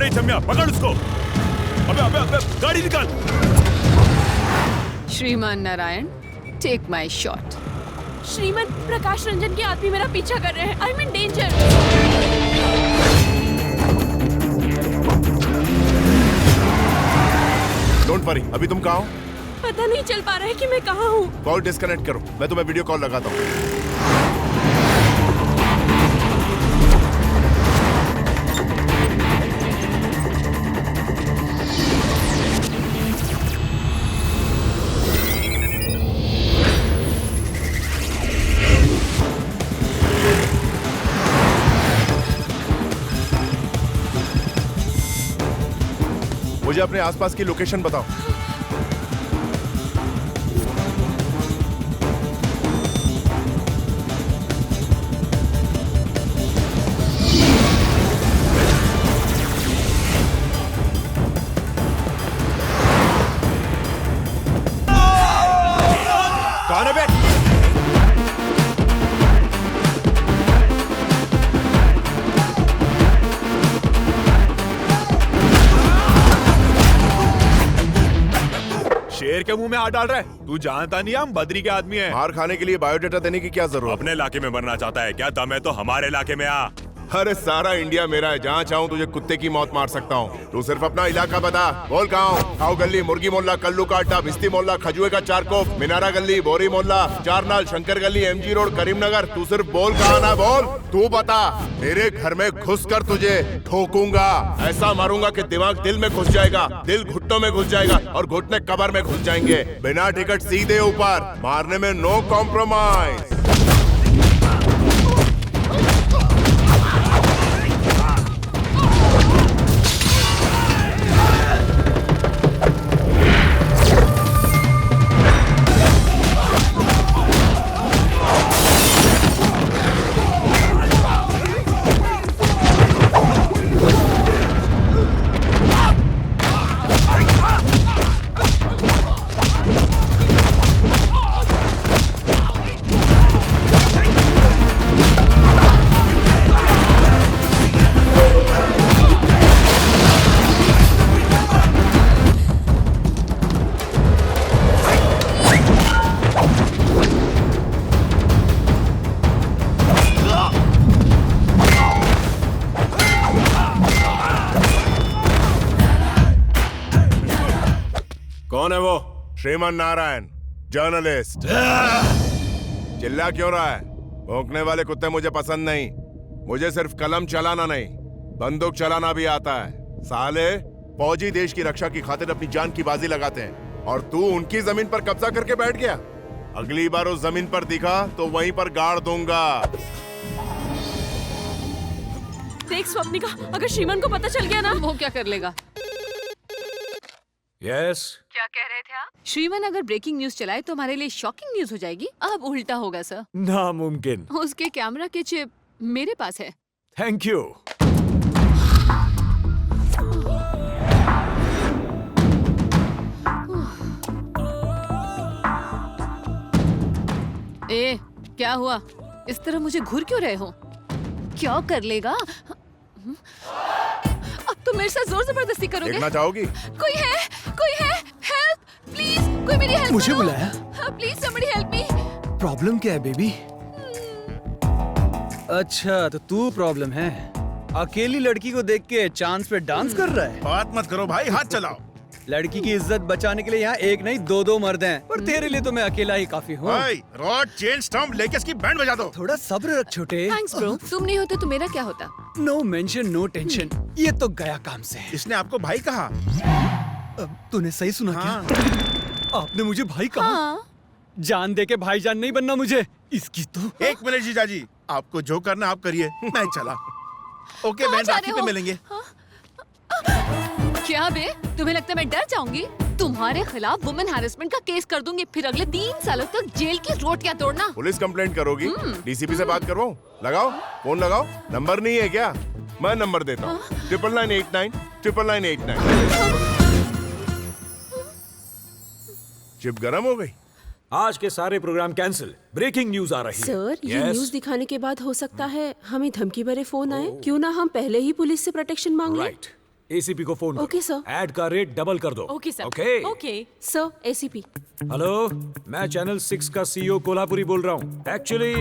गई छम्या, पकड़ उसको। अबे गाड़ी निकाल। श्रीमान नारायण, टेक माई शॉट। श्रीमान प्रकाश रंजन के आदमी मेरा पीछा कर रहे हैं। I am in danger. Don't worry, अभी तुम कहाँ हो? पता नहीं चल पा रहा है कि मैं कहाँ हूँ। कॉल डिस्कनेक्ट करो, मैं तुम्हें वीडियो कॉल लगाता हूँ। मुझे अपने आसपास की लोकेशन बताओ। कौन है बे? शेर के मुंह में हाथ डाल रहा है। तू जानता नहीं हम बद्री के आदमी हैं। मार खाने के लिए बायोडेटा देने की क्या जरूरत? अपने इलाके में बनना चाहता है क्या? दम है तो हमारे इलाके में आ। अरे सारा इंडिया मेरा है, जहाँ चाहूँ तुझे कुत्ते की मौत मार सकता हूँ। तू सिर्फ अपना इलाका बता। बोल कहाँ हूँ? खाओ गली, मुर्गी मोहल्ला, कल्लू का अड्डा, भिस्ती मोहल्ला, खजुए का चारकोप, मीनारा गली, बोरी मोहल्ला, चारनाल, शंकर गली, एमजी रोड, करीमनगर। तू सिर्फ बोल कहाँ ना बोल। तू बता, मेरे घर में घुस कर तुझे ठोकूंगा। ऐसा मारूंगा कि दिमाग दिल में घुस जाएगा, दिल घुट्टों में घुस जाएगा और घुटने कब्र में घुस जाएंगे। बिना टिकट सीधे ऊपर, मारने में नो कॉम्प्रोमाइज। कौन है वो? श्रीमान नारायण, जर्नलिस्ट। चिल्ला क्यों रहा है? भौंकने वाले कुत्ते मुझे पसंद नहीं। मुझे सिर्फ कलम चलाना नहीं, बंदूक चलाना भी आता है। साले फौजी देश की रक्षा की खातिर अपनी जान की बाजी लगाते हैं और तू उनकी जमीन पर कब्जा करके बैठ गया। अगली बार उस जमीन पर दिखा तो वहीं पर गाड़ दूंगा। देख स्वप्निका, अगर श्रीमान को पता चल गया ना। वो क्या कर लेगा? यस। क्या कह रहे थे आप? श्रीमान अगर ब्रेकिंग न्यूज चलाए तो हमारे लिए शॉकिंग न्यूज हो जाएगी। अब उल्टा होगा सर। नामुमकिन। उसके कैमरा के चिप मेरे पास है। Thank you. ए, क्या हुआ? इस तरह मुझे घूर क्यों रहे हो? क्या कर लेगा? अब तो मेरे साथ जोर जबरदस्ती करोगे? देखना चाहोगी? कोई है? कोई है? हेल्प प्लीज, कोई मेरी हेल्प मुझे करो। बुलाया? Please somebody help me. Problem क्या है बेबी? अच्छा तो तू प्रॉब्लम है। अकेली लड़की को देख के चांस पे डांस कर रहा है। बात मत करो भाई, हाथ चलाओ। लड़की की इज्जत बचाने के लिए यहाँ एक नहीं दो मर्द हैं, पर तेरे लिए तो मैं अकेला ही काफी हूँ। रॉड, चेन, स्टंप लेके इसकी बैंड बजा दो। थोड़ा सब्र रख छोटे। Thanks bro. तुम नहीं होते तो मेरा क्या होता? No mention no tension. ये तो गया काम से। इसने आपको भाई कहा? अब तूने सही सुना क्या? आपने मुझे भाई कहा? हाँ। जान दे के भाईजान नहीं बनना मुझे। इसकी तो। एक मिनट जीजाजी, आपको जो करना आप करिए, मैं चला। ओके कहाँ बहन, जा राखी रहे पे हो? मिलेंगे। क्या बे, तुम्हें लगता है मैं डर जाऊंगी? तुम्हारे खिलाफ वुमेन हैरेसमेंट का केस कर दूंगी, फिर अगले 3 सालों तक जेल की रोटियां तोड़ना। पुलिस कंप्लेंट करोगी? डीसीपी से बात करवाओ? लगाओ फोन लगाओ। नंबर नहीं है क्या? मैं नंबर देता हूँ 9989 99989। चिप गरम हो गई। आज के सारे प्रोग्राम कैंसिल। ब्रेकिंग न्यूज आ रही है। सर, ये न्यूज दिखाने के बाद हो सकता है हमें धमकी भरे फोन आए। क्यों ना हम पहले ही पुलिस से प्रोटेक्शन मांग लें? राइट। एसीपी को फोन Okay, sir. ऐड का रेट डबल कर दो। Okay sir. Okay okay sir, ACP. Hello, मैं चैनल 6 का सीईओ कोल्हापुरी बोल रहा हूँ। एक्चुअली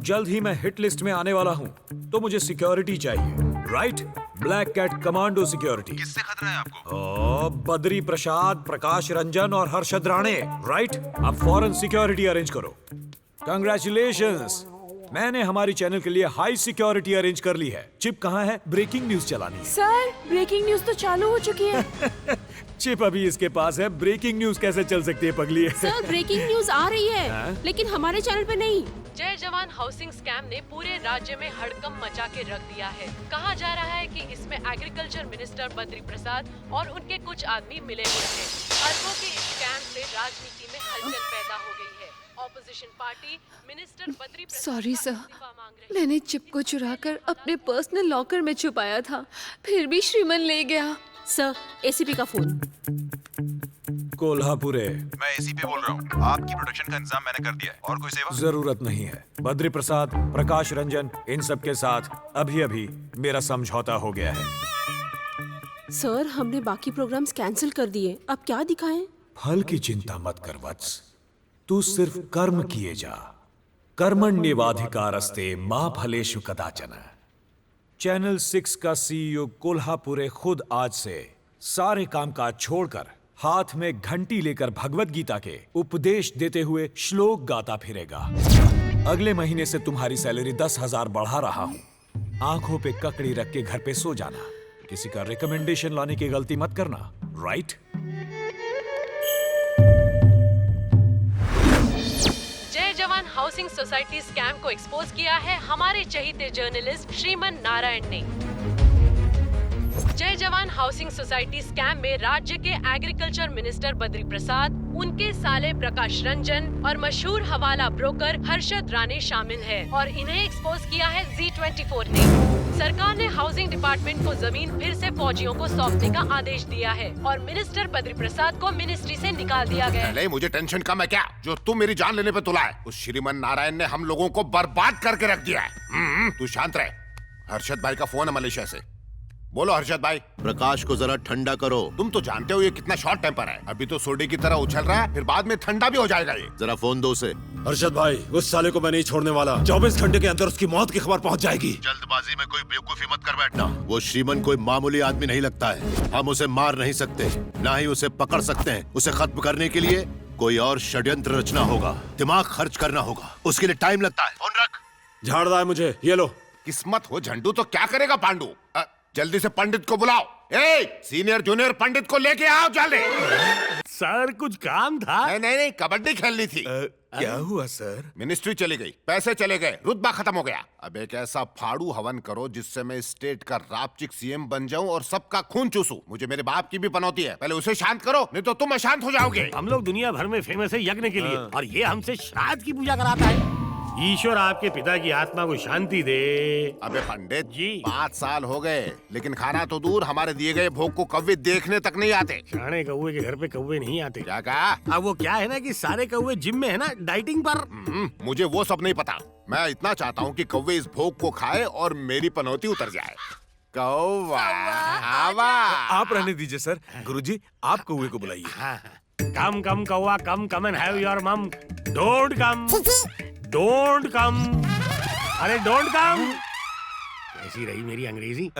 जल्द ही मैं हिट लिस्ट में आने वाला हूँ, तो मुझे सिक्योरिटी चाहिए, right? Black cat commando security. किससे खतरा है आपको? बद्री प्रसाद, प्रकाश रंजन और हर्षद राणे, राइट? आप फॉरेन सिक्योरिटी अरेंज करो। कंग्रेचुलेशंस, मैंने हमारी चैनल के लिए हाई सिक्योरिटी अरेंज कर ली है। चिप कहाँ है? ब्रेकिंग न्यूज चलानी है। सर, ब्रेकिंग न्यूज तो चालू हो चुकी है। चिप अभी इसके पास है, ब्रेकिंग न्यूज कैसे चल सकती है पगली? सर, ब्रेकिंग न्यूज आ रही है, लेकिन हमारे चैनल पे नहीं। जय जवान हाउसिंग स्कैम ने पूरे राज्य में हड़कंप मचा के रख दिया है। कहा जा रहा है कि इसमें एग्रीकल्चर मिनिस्टर बद्री प्रसाद और उनके कुछ आदमी मिले हुए हैं। अरबों के इस स्कैम से राजनीति में हलचल पैदा हो गई है। Opposition party minister Badri Prasad sorry का सर, इस्तीफा मांग रही है। मैंने चिप को चुराकर अपने पर्सनल लॉकर में छुपाया था, फिर भी श्रीमन ले गया। सर, एसीपी का फोन। कोल्हापुरे, मैं एसीपी बोल रहा हूँ। आपकी प्रोटेक्शन का इंतजाम मैंने कर दिया है। और कोई सेवा? जरूरत नहीं है। बद्री प्रसाद, प्रकाश रंजन, इन सब के साथ अभी अभी मेरा समझौता हो गया है। सर, हमने बाकी प्रोग्राम्स कैंसिल कर दिए, अब क्या दिखाएं? फल की चिंता मत कर वत्स, तू सिर्फ कर्म किए जा। कर्मण्येवाधिकारस्ते मां फलेषु कदाचन। चैनल 6 का सीईओ कोल्हापुरे खुद आज से सारे कामकाज छोड़कर हाथ में घंटी लेकर भगवत गीता के उपदेश देते हुए श्लोक गाता फिरेगा। अगले महीने से तुम्हारी सैलरी 10,000 बढ़ा रहा हूं। आंखों पे ककड़ी रख के घर पे सो जाना। किसी का रिकमेंडेशन लाने की गलती मत करना, राइट? जय जवान हाउसिंग सोसाइटी स्कैम को एक्सपोज किया है हमारे चहीते जर्नलिस्ट श्रीमन नारायण ने। जय जवान हाउसिंग सोसाइटी स्कैम में राज्य के एग्रीकल्चर मिनिस्टर बद्री प्रसाद, उनके साले प्रकाश रंजन और मशहूर हवाला ब्रोकर हर्षद राणे शामिल है और इन्हें एक्सपोज किया है Z24 ने। सरकार ने हाउसिंग डिपार्टमेंट को जमीन फिर से फौजियों को सौंपने का आदेश दिया है और मिनिस्टर बद्री प्रसाद को मिनिस्ट्री से निकाल दिया गया है। नहीं, मुझे टेंशन कम है क्या? जो तू मेरी जान लेने पे तुला है, उस श्रीमन नारायण ने हम लोगों को बर्बाद करके रख दिया है। तू शांत रहे। हर्षद भाई का फोन है मलेशिया से। बोलो हर्षद भाई। प्रकाश को जरा ठंडा करो। तुम तो जानते हो ये कितना शॉर्ट टेम्पर है। अभी तो सोडे की तरह उछल रहा है, फिर बाद में ठंडा भी हो जाएगा ये। जरा फोन दो उसे। हर्षद भाई, उस साले को मैं नहीं छोड़ने वाला। 24 घंटे के अंदर उसकी मौत की खबर पहुंच जाएगी। जल्दबाजी में कोई बेवकूफी मत कर बैठना। वो श्रीमन कोई मामूली आदमी नहीं लगता है। हम उसे मार नहीं सकते, ना ही उसे पकड़ सकते हैं। उसे खत्म करने के लिए कोई और षड्यंत्र रचना होगा, दिमाग खर्च करना होगा। उसके लिए टाइम लगता है। फोन रख। झाड़ रहा है मुझे, ये लो। किस्मत हो झंडू तो क्या करेगा पांडु? जल्दी से पंडित को बुलाओ। सीनियर जूनियर पंडित को लेके आओ जल्दी। सर, कुछ काम था? नहीं, कबड्डी खेलनी थी। क्या हुआ सर? मिनिस्ट्री चली गई, पैसे चले गए, रुतबा खत्म हो गया। अब एक ऐसा फाड़ू हवन करो जिससे मैं स्टेट का रापचिक सीएम बन जाऊं और सबका खून चूसूं। मुझे मेरे बाप की भी पनौती है, पहले उसे शांत करो, नहीं तो तुम अशांत हो जाओगे। हम लोग दुनिया भर में फेमस है यज्ञ के लिए, और ये हमसे श्राद्ध की पूजा कराता है। ईश्वर आपके पिता की आत्मा को शांति दे। अबे पंडित जी, 5 साल हो गए, लेकिन खाना तो दूर, हमारे दिए गए भोग को कौवे देखने तक नहीं आते। शाणे कौवे के घर पे कौवे नहीं आते। क्या कहा? अब वो क्या है ना कि सारे कौवे जिम में है ना, डाइटिंग पर। मुझे वो सब नहीं पता। मैं इतना चाहता हूँ कि कौवे इस भोग को खाए और मेरी पनौती उतर जाए। कौवा आवा। आप रहने दीजिए सर। गुरुजी, आप कौवे को बुलाइए। कम कम कौवा, कम एंड हैव योर मम। Don't come. अरे डोंट कम। कैसी रही मेरी अंग्रेजी?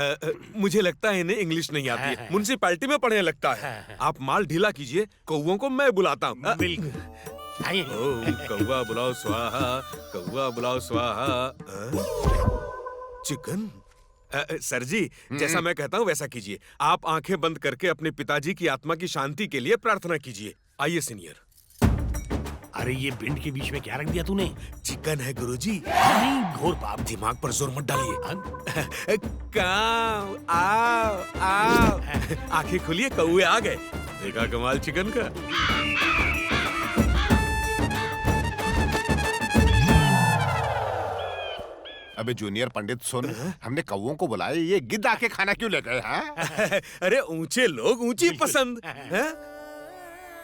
मुझे लगता है इन्हें इंग्लिश नहीं आती है। म्युनिसिपैलिटी में पढ़ने लगता है। आप माल ढीला कीजिए, कौवों को मैं बुलाता हूँ। बिल्कुल। आइए। कौवा बुलाओ स्वाहा, कौवा बुलाओ स्वाहा। चिकन? सर जी, जैसा मैं कहता हूँ वैसा कीजिए। आप आंखें बंद करके अपने पिताजी की आत्मा की शांति के लिए प्रार्थना कीजिए। आइए सीनियर। अरे ये भिंड के बीच में क्या रख दिया तूने? चिकन है गुरुजी। नहीं, घोर पाप। दिमाग पर जोर मत डालिए। काऊ, आओ। आंखें खोलिए, कौवे आ गए। देखा कमाल चिकन का। अबे जूनियर पंडित सुन, हमने कौवों को बुलाया, ये गिद्ध आके खाना क्यों ले गए? अरे ऊंचे लोग ऊंची पसंद है?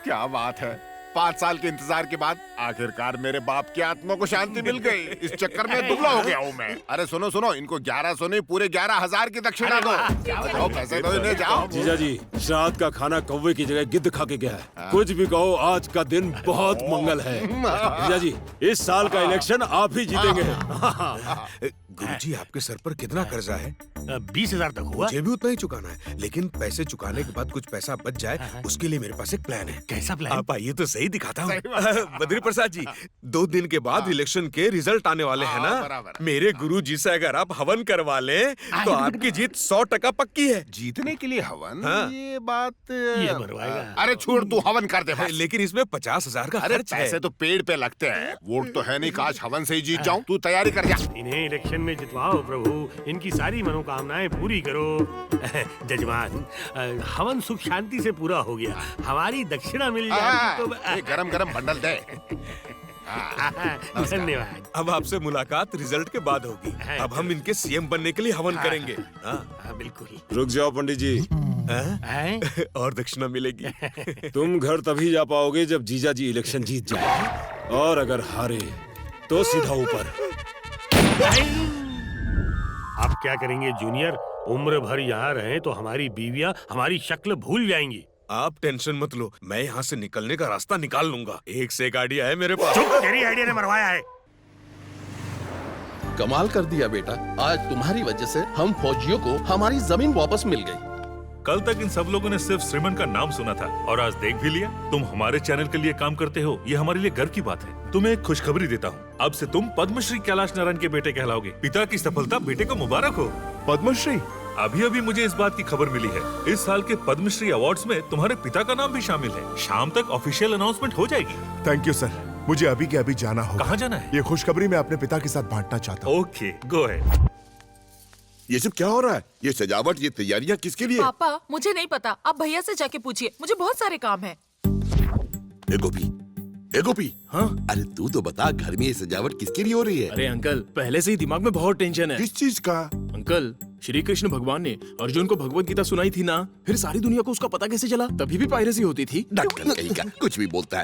क्या बात है। 5 साल के इंतजार के बाद आखिरकार मेरे बाप की आत्मा को शांति मिल गई। इस चक्कर में दुबला हो गया हूँ मैं। अरे सुनो सुनो, इनको 1100 नहीं पूरे 11,000 की दक्षिणा दो। जाओ पैसे दो इन्हें, जाओ। जीजा जी, श्राद्ध का खाना कौवे की जगह गिद्ध खा के गया है। कुछ भी कहो, आज का दिन बहुत मंगल है। जीजा जी, इस साल का इलेक्शन आप ही जीतेंगे। गुरुजी, आपके सर पर कितना कर्जा है? 20,000 तक हुआ। मुझे भी उतना ही चुकाना है, लेकिन पैसे चुकाने के बाद कुछ पैसा बच जाए, उसके लिए मेरे पास एक प्लान है। कैसा प्लान? आप आइए तो सही दिखाता हूँ। बद्री प्रसाद जी, 2 दिन के बाद इलेक्शन के रिजल्ट आने वाले हैं ना। मेरे गुरुजी से अगर आप हवन करवा लें तो आपकी जीत 100% पक्की है। जीतने के लिए हवन? हाँ। ये बात ये मरवाएगा। अरे छोड़, तू हवन कर दे बस। लेकिन इसमें 50,000 का अरे खर्च है। पैसे तो पेड़ पे लगते हैं, वोट तो है नहीं। काश हवन से ही जीत जाऊं। तू तैयारी कर जा। इन्हें इलेक्शन में जितवाओ प्रभु, इनकी सारी मनोकामनाएं पूरी करो। जजमान, हवन सुख शांति से पूरा हो गया, हमारी दक्षिणा मिल जाएगी तो गरम गरम बंडल दे। धन्यवाद। अब आपसे मुलाकात रिजल्ट के बाद होगी। अब हम इनके सीएम बनने के लिए हवन करेंगे। बिल्कुल। रुक जाओ पंडित जी। और दक्षिणा मिलेगी। तुम घर तभी जा पाओगे जब जीजा जी इलेक्शन जीत जाए, और अगर हारे तो सीधा ऊपर। अब क्या करेंगे जूनियर? उम्र भर यहाँ रहे तो हमारी बीवियाँ हमारी शक्ल भूल जाएंगी। आप टेंशन मत लो, मैं यहाँ से निकलने का रास्ता निकाल लूंगा। एक से एक आइडिया है मेरे पास। चुप, तेरी आइडिया ने मरवाया है। कमाल कर दिया बेटा, आज तुम्हारी वजह से हम फौजियों को हमारी जमीन वापस मिल गई। कल तक इन सब लोगों ने सिर्फ श्रीमन का नाम सुना था और आज देख भी लिया। तुम हमारे चैनल के लिए काम करते हो, ये हमारे लिए गर्व की बात है। तुम्हें एक खुशखबरी देता हूँ, अब से तुम पद्मश्री कैलाश नारायण के बेटे कहलाओगे। पिता की सफलता बेटे को मुबारक हो। पद्मश्री? अभी अभी मुझे इस बात की खबर मिली है, इस साल के पद्मश्री अवार्ड्स में तुम्हारे पिता का नाम भी शामिल है। शाम तक ऑफिशियल अनाउंसमेंट हो जाएगी। थैंक यू सर, मुझे अभी के अभी जाना होगा। कहाँ जाना है? ये खुशखबरी मैं अपने पिता के साथ बांटना चाहता हूँ। Okay, go ahead. ये सब क्या हो रहा है? ये सजावट, ये तैयारियां किसके लिए? पापा, मुझे नहीं पता, आप भैया से जाके पूछिए, मुझे बहुत सारे काम है। ए गोपी, हाँ? अरे तू तो बता, घर में ये सजावट किसके लिए हो रही है? अरे अंकल, पहले से ही दिमाग में बहुत टेंशन है। किस चीज का? अंकल, श्री कृष्ण भगवान ने अर्जुन को भगवत गीता सुनाई थी ना, फिर सारी दुनिया को उसका पता कैसे चला? तभी भी पायरेसी होती थी। ढक्कन कहीं का कुछ भी बोलता है।